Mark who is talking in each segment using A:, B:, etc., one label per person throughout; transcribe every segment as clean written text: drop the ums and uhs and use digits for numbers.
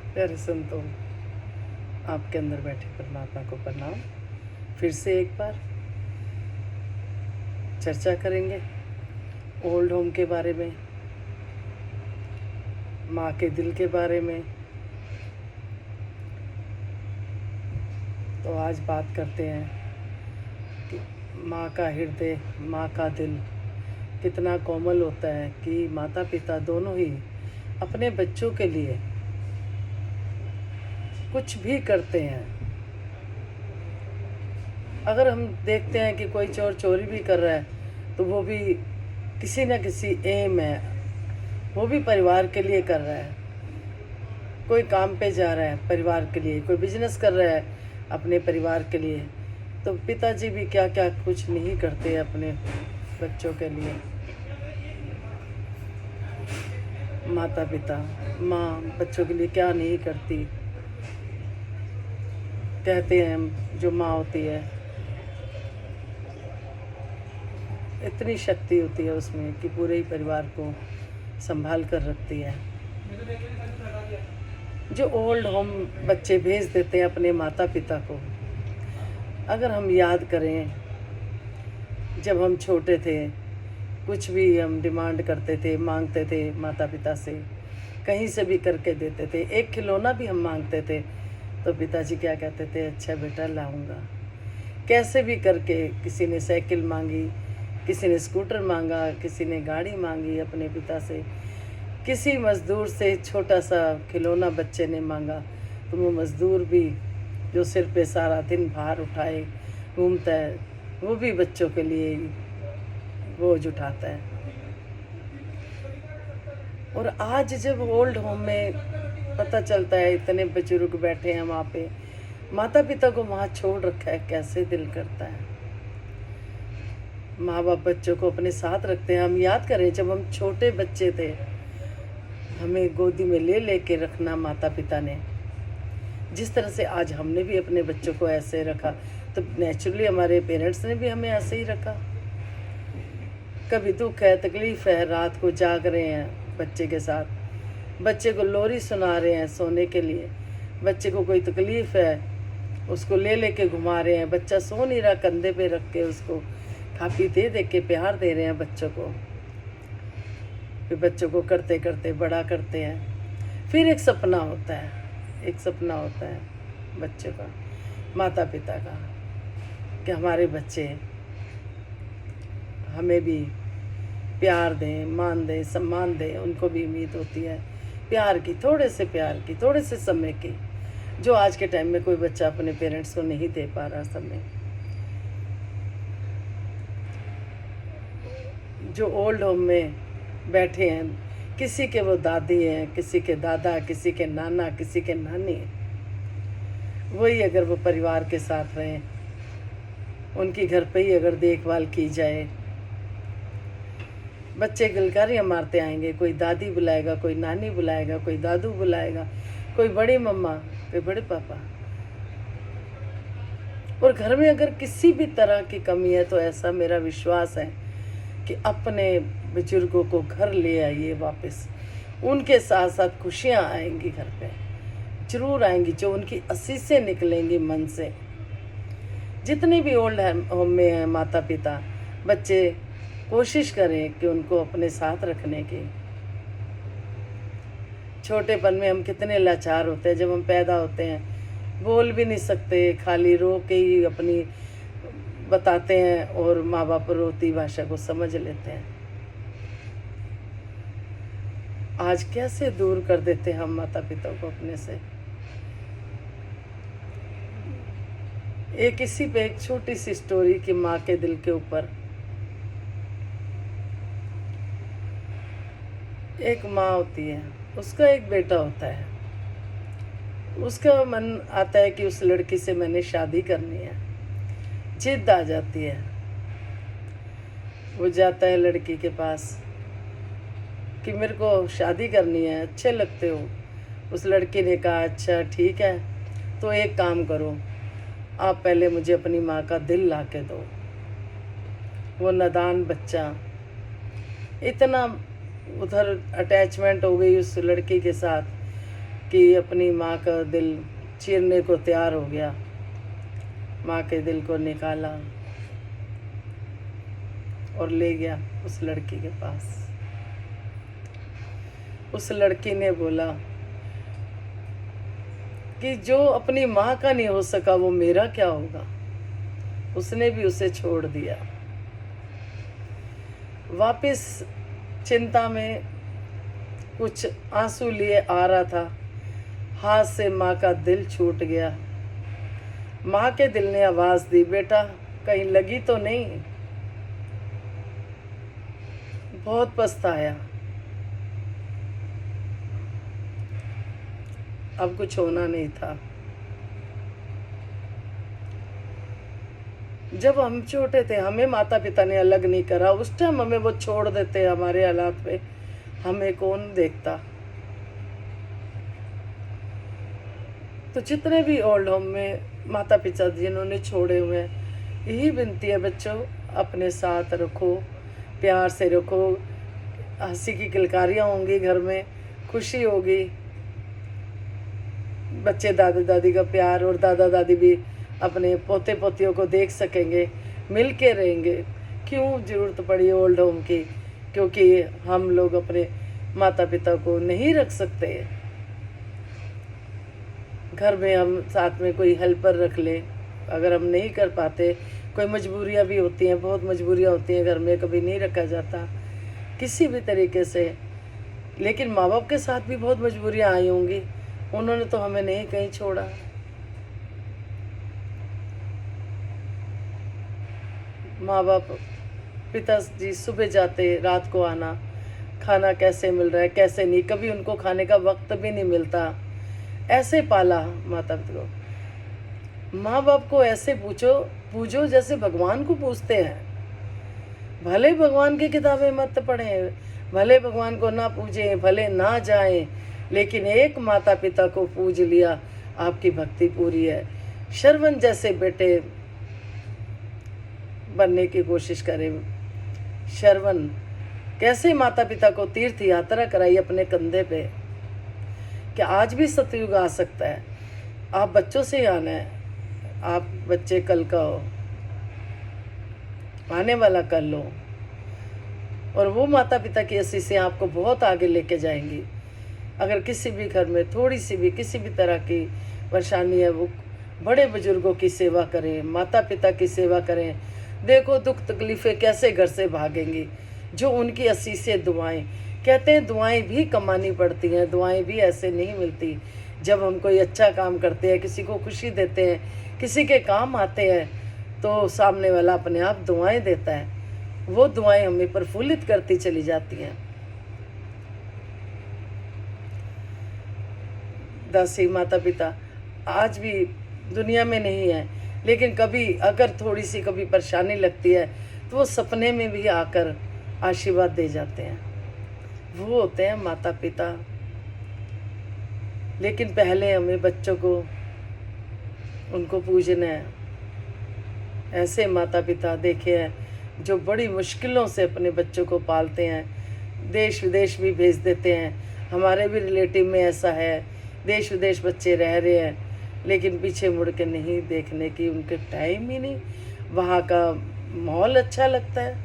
A: प्यारे संतों, आपके अंदर बैठे परमात्मा को प्रणाम। फिर से एक बार चर्चा करेंगे ओल्ड होम के बारे में, माँ के दिल के बारे में। तो आज बात करते हैं कि माँ का हृदय, माँ का दिल कितना कोमल होता है कि माता पिता दोनों ही अपने बच्चों के लिए कुछ भी करते हैं। अगर हम देखते हैं कि कोई चोर चोरी भी कर रहा है तो वो भी किसी न किसी एम है, वो भी परिवार के लिए कर रहा है। कोई काम पे जा रहा है परिवार के लिए, कोई बिजनेस कर रहा है अपने परिवार के लिए। तो पिताजी भी क्या क्या कुछ नहीं करते अपने बच्चों के लिए। माता पिता, माँ बच्चों के लिए क्या नहीं करती। कहते हैं जो माँ होती है इतनी शक्ति होती है उसमें कि पूरे ही परिवार को संभाल कर रखती है। जो ओल्ड होम बच्चे भेज देते हैं अपने माता पिता को, अगर हम याद करें जब हम छोटे थे, कुछ भी हम डिमांड करते थे, मांगते थे माता पिता से, कहीं से भी करके देते थे। एक खिलौना भी हम मांगते थे तो पिताजी क्या कहते थे, अच्छा बेटा लाऊंगा। कैसे भी करके किसी ने साइकिल मांगी, किसी ने स्कूटर मांगा, किसी ने गाड़ी मांगी अपने पिता से। किसी मज़दूर से छोटा सा खिलौना बच्चे ने मांगा तो वो मज़दूर भी जो सिर पे सारा दिन भार उठाए घूमता है, वो भी बच्चों के लिए बोझ उठाता है। और आज जब ओल्ड होम में पता चलता है इतने बुजुर्ग बैठे हैं वहाँ पे, माता पिता को वहाँ छोड़ रखा है, कैसे दिल करता है। माँ बाप बच्चों को अपने साथ रखते हैं। हम याद करें जब हम छोटे बच्चे थे, हमें गोदी में ले लेके रखना माता पिता ने। जिस तरह से आज हमने भी अपने बच्चों को ऐसे रखा, तो नेचुरली हमारे पेरेंट्स ने भी हमें ऐसे ही रखा। कभी दुख है, तकलीफ है, रात को जाग रहे हैं बच्चे के साथ, बच्चे को लोरी सुना रहे हैं सोने के लिए। बच्चे को कोई तकलीफ है, उसको ले लेके घुमा रहे हैं। बच्चा सो नहीं रहा, कंधे पे रख के उसको खा पी दे के प्यार दे रहे हैं बच्चों को। फिर बच्चों को करते करते बड़ा करते हैं। फिर एक सपना होता है, एक सपना होता है बच्चों का, माता पिता का, कि हमारे बच्चे हमें भी प्यार दें, मान दें, सम्मान दें। उनको भी उम्मीद होती है प्यार की, थोड़े से प्यार की, थोड़े से समय की, जो आज के टाइम में कोई बच्चा अपने पेरेंट्स को नहीं दे पा रहा समय। जो ओल्ड होम में बैठे हैं, किसी के वो दादी हैं, किसी के दादा, किसी के नाना, किसी के नानी, वही अगर वो परिवार के साथ रहें, उनकी घर पे ही अगर देखभाल की जाए, बच्चे गलकारियाँ मारते आएंगे। कोई दादी बुलाएगा, कोई नानी बुलाएगा, कोई दादू बुलाएगा, कोई बड़ी मम्मा, कोई बड़े पापा। और घर में अगर किसी भी तरह की कमी है तो ऐसा मेरा विश्वास है कि अपने बुजुर्गों को घर ले आइए वापस। उनके साथ साथ खुशियाँ आएंगी घर पे, जरूर आएंगी, जो उनकी असीसें निकलेंगी मन से। जितने भी ओल्ड होम में हैं माता पिता, बच्चे कोशिश करें कि उनको अपने साथ रखने की। छोटेपन में हम कितने लाचार होते हैं, जब हम पैदा होते हैं बोल भी नहीं सकते, खाली रो के ही अपनी बताते हैं और माँ बाप रोती भाषा को समझ लेते हैं। आज कैसे दूर कर देते हैं हम माता पिता को अपने से। एक इसी पे एक छोटी सी स्टोरी कि माँ के दिल के ऊपर। एक माँ होती है, उसका एक बेटा होता है। उसका मन आता है कि उस लड़की से मैंने शादी करनी है। जिद आ जाती है, वो जाता है लड़की के पास कि मेरे को शादी करनी है, अच्छे लगते हो। उस लड़की ने कहा अच्छा ठीक है, तो एक काम करो, आप पहले मुझे अपनी माँ का दिल ला के दो। वो नादान बच्चा, इतना उधर अटैचमेंट हो गई उस लड़की के साथ कि अपनी माँ का दिल चीरने को तैयार हो गया। माँ के दिल को निकाला और ले गया उस लड़की के पास। उस लड़की ने बोला कि जो अपनी माँ का नहीं हो सका वो मेरा क्या होगा। उसने भी उसे छोड़ दिया। वापस चिंता में कुछ आंसू लिए आ रहा था, हाथ से माँ का दिल छूट गया। माँ के दिल ने आवाज दी, बेटा कहीं लगी तो नहीं। बहुत पछताया। अब कुछ होना नहीं था। जब हम छोटे थे हमें माता पिता ने अलग नहीं करा, उस टाइम हमें वो छोड़ देते हमारे हालात पे, हमें कौन देखता। तो जितने भी ओल्ड होम में माता पिता जिन्होंने छोड़े हुए हैं, यही विनती है बच्चों, अपने साथ रखो, प्यार से रखो। हंसी की किलकारियाँ होंगी, घर में खुशी होगी। बच्चे दादा दादी का प्यार और दादा दादी भी अपने पोते पोतियों को देख सकेंगे, मिल के रहेंगे। क्यों ज़रूरत पड़ी ओल्ड होम की? क्योंकि हम लोग अपने माता पिता को नहीं रख सकते। घर में हम साथ में कोई हेल्पर रख लें अगर हम नहीं कर पाते। कोई मजबूरियां भी होती हैं, बहुत मजबूरियां होती हैं घर में, कभी नहीं रखा जाता किसी भी तरीके से। लेकिन माँ बाप के साथ भी बहुत मजबूरियां आई होंगी, उन्होंने तो हमें नहीं कहीं छोड़ा। माँ बाप पिताजी सुबह जाते, रात को आना, खाना कैसे मिल रहा है कैसे नहीं, कभी उनको खाने का वक्त भी नहीं मिलता। ऐसे पाला माता पिता को। माँ बाप को ऐसे पूजो जैसे भगवान को पूजते हैं। भले भगवान की किताबें मत पढ़ें, भले भगवान को ना पूजें, भले ना जाएं, लेकिन एक माता पिता को पूज लिया, आपकी भक्ति पूरी है। श्रवण जैसे बेटे बनने की कोशिश करें। श्रवण कैसे माता पिता को तीर्थ यात्रा कराई अपने कंधे पे, कि आज भी सतयुग आ सकता है। आप बच्चों से ही आना है, आप बच्चे कल का हो, आने वाला कल हो, और वो माता पिता की आशीषें आपको बहुत आगे लेके जाएंगी। अगर किसी भी घर में थोड़ी सी भी किसी भी तरह की परेशानी है, वो बड़े बुजुर्गों की सेवा करें, माता पिता की सेवा करें। देखो दुख तकलीफ़ें कैसे घर से भागेंगी, जो उनकी आशीषें दुआएं। कहते हैं दुआएं भी कमानी पड़ती हैं, दुआएं भी ऐसे नहीं मिलती। जब हम कोई अच्छा काम करते हैं, किसी को खुशी देते हैं, किसी के काम आते हैं, तो सामने वाला अपने आप दुआएं देता है। वो दुआएं हमें प्रफुल्लित करती चली जाती हैं। दासी माता पिता आज भी दुनिया में नहीं है, लेकिन कभी अगर थोड़ी सी कभी परेशानी लगती है तो वो सपने में भी आकर आशीर्वाद दे जाते हैं। वो होते हैं माता पिता। लेकिन पहले हमें बच्चों को उनको पूजना है। ऐसे माता पिता देखे हैं जो बड़ी मुश्किलों से अपने बच्चों को पालते हैं, देश विदेश भी भेज देते हैं। हमारे भी रिलेटिव में ऐसा है, देश विदेश बच्चे रह रहे हैं, लेकिन पीछे मुड़ के नहीं देखने की उनके टाइम ही नहीं। वहाँ का माहौल अच्छा लगता है,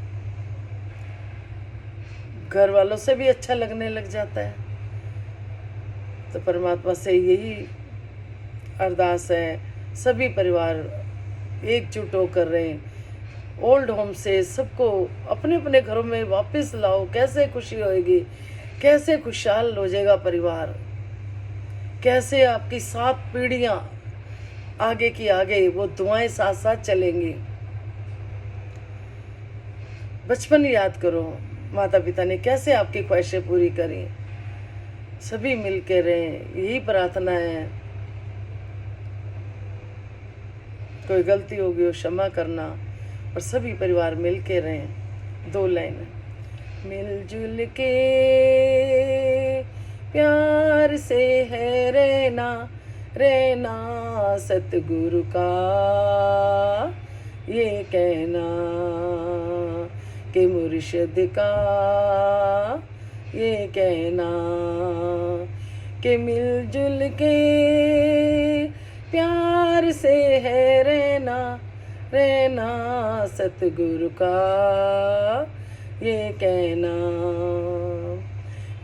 A: घर वालों से भी अच्छा लगने लग जाता है। तो परमात्मा से यही अरदास है, सभी परिवार एकजुट होकर रहें। ओल्ड होम से सबको अपने अपने घरों में वापस लाओ। कैसे खुशी होएगी, कैसे खुशहाल हो जाएगा परिवार, कैसे आपकी 7 पीढ़ियां आगे की आगे वो दुआएं साथ साथ चलेंगी। बचपन याद करो, माता पिता ने कैसे आपकी ख्वाहिशें पूरी करी। सभी मिल के रहें, यही प्रार्थना है। कोई गलती होगी हो क्षमा करना, और सभी परिवार मिल के रहें। 2 लाइन मिलजुल के प्यार से है रहना, रहना सतगुरु का ये कहना, कि मुर्शिद का ये कहना, कि मिलजुल के प्यार से है रहना, रहना सतगुरु का ये कहना।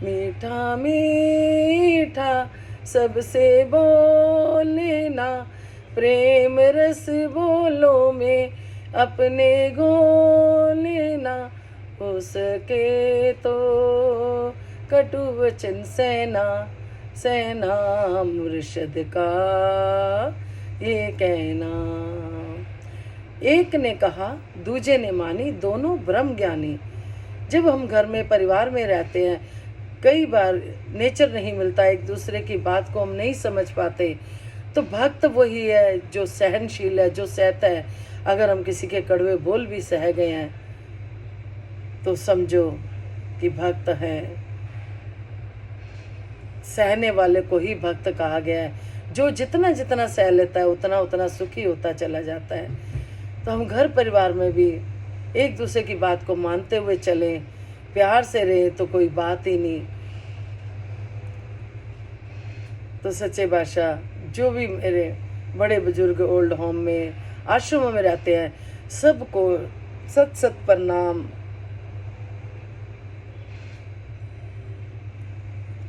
A: मीठा मीठा सबसे बोलना, प्रेम रस बोलो में अपने घोलना। हो सके तो कटु वचन सहना, सहना मुर्शद का ये कहना। एक ने कहा दूजे ने मानी, दोनों ब्रह्म ज्ञानी। जब हम घर में परिवार में रहते हैं, कई बार नेचर नहीं मिलता, एक दूसरे की बात को हम नहीं समझ पाते, तो भक्त वही है जो सहनशील है, जो सहता है। अगर हम किसी के कड़वे बोल भी सह गए हैं तो समझो कि भक्त है। सहने वाले को ही भक्त कहा गया है। जो जितना जितना सह लेता है उतना उतना सुखी होता चला जाता है। तो हम घर परिवार में भी एक दूसरे की बात को मानते हुए चलें, प्यार से रहें तो कोई बात ही नहीं। तो सच्चे बादशाह जो भी मेरे बड़े बुजुर्ग ओल्ड होम में आश्रमों में रहते हैं, सबको सत सत प्रणाम,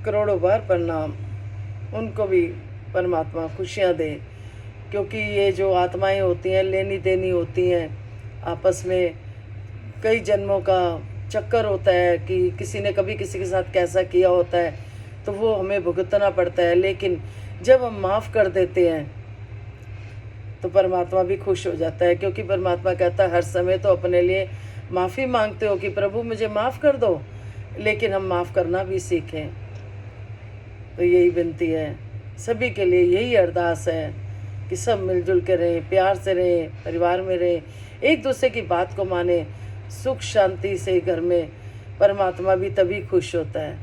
A: करोड़ों बार प्रणाम। उनको भी परमात्मा खुशियाँ दे, क्योंकि ये जो आत्माएं होती हैं लेनी देनी होती हैं आपस में। कई जन्मों का चक्कर होता है कि किसी ने कभी किसी के साथ कैसा किया होता है, तो वो हमें भुगतना पड़ता है। लेकिन जब हम माफ़ कर देते हैं तो परमात्मा भी खुश हो जाता है, क्योंकि परमात्मा कहता है हर समय तो अपने लिए माफ़ी मांगते हो कि प्रभु मुझे माफ़ कर दो, लेकिन हम माफ़ करना भी सीखें। तो यही विनती है सभी के लिए, यही अरदास है कि सब मिलजुल के रहें, प्यार से रहें, परिवार में रहें, एक दूसरे की बात को माने, सुख शांति से घर में। परमात्मा भी तभी खुश होता है।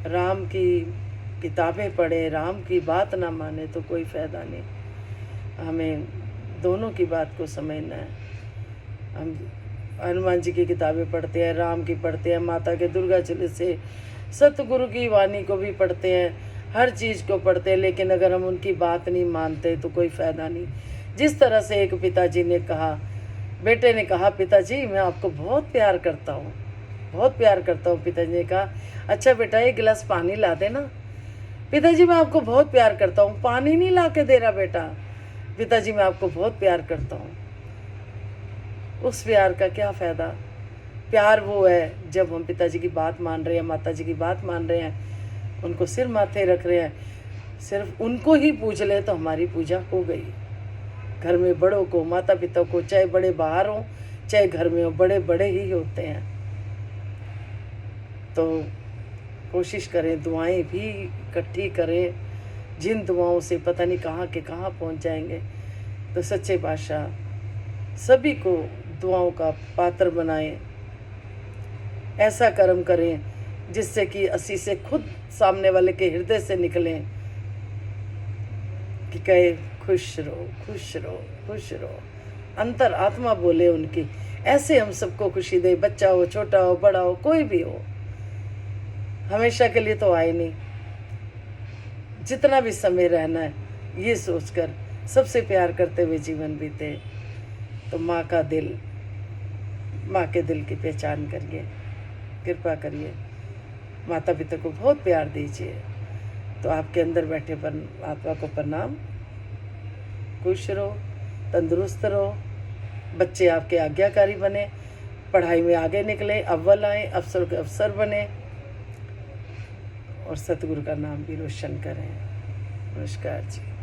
A: राम की किताबें पढ़े, राम की बात ना माने तो कोई फ़ायदा नहीं। हमें दोनों की बात को समझना है। हम हनुमान जी की किताबें पढ़ते हैं, राम की पढ़ते हैं, माता के दुर्गा से सतगुरु की वाणी को भी पढ़ते हैं, हर चीज़ को पढ़ते हैं, लेकिन अगर हम उनकी बात नहीं मानते तो कोई फ़ायदा नहीं। जिस तरह से एक पिताजी ने कहा, बेटे ने कहा पिताजी मैं आपको बहुत प्यार करता हूँ, बहुत प्यार करता हूँ। पिताजी ने कहा अच्छा बेटा एक गिलास पानी ला देना। पिताजी मैं आपको बहुत प्यार करता हूँ, पानी नहीं ला के दे रहा बेटा। पिताजी मैं आपको बहुत प्यार करता हूँ। उस प्यार का क्या फ़ायदा? प्यार वो है जब हम पिताजी की बात मान रहे हैं, माता जी की बात मान रहे हैं, उनको सिर माथे रख रहे हैं, सिर्फ उनको ही पूज लें तो हमारी पूजा हो गई। घर में बड़ों को, माता पिता को, चाहे बड़े बाहर हों चाहे घर में हो, बड़े बड़े ही होते हैं। तो कोशिश करें, दुआएं भी इकट्ठी करें, जिन दुआओं से पता नहीं कहाँ के कहाँ पहुँच जाएंगे। तो सच्चे बादशाह सभी को दुआओं का पात्र बनाएं, ऐसा कर्म करें जिससे कि असी से खुद सामने वाले के हृदय से निकलें कि कहे खुश रहो, खुश रहो, खुश रहो। अंतर आत्मा बोले उनकी, ऐसे हम सबको खुशी दे। बच्चा हो, छोटा हो, बड़ा हो, कोई भी हो, हमेशा के लिए तो आए नहीं। जितना भी समय रहना है ये सोचकर सबसे प्यार करते हुए जीवन बीते। तो माँ का दिल, माँ के दिल की पहचान करिए, कृपा करिए, माता पिता को बहुत प्यार दीजिए। तो आपके अंदर बैठे आत्मा को प्रणाम। खुश रहो, तंदुरुस्त रहो, बच्चे आपके आज्ञाकारी बने, पढ़ाई में आगे निकले, अव्वल आए, अफसर के अफसर बने और सतगुरु का नाम भी रोशन करें। नमस्कार जी।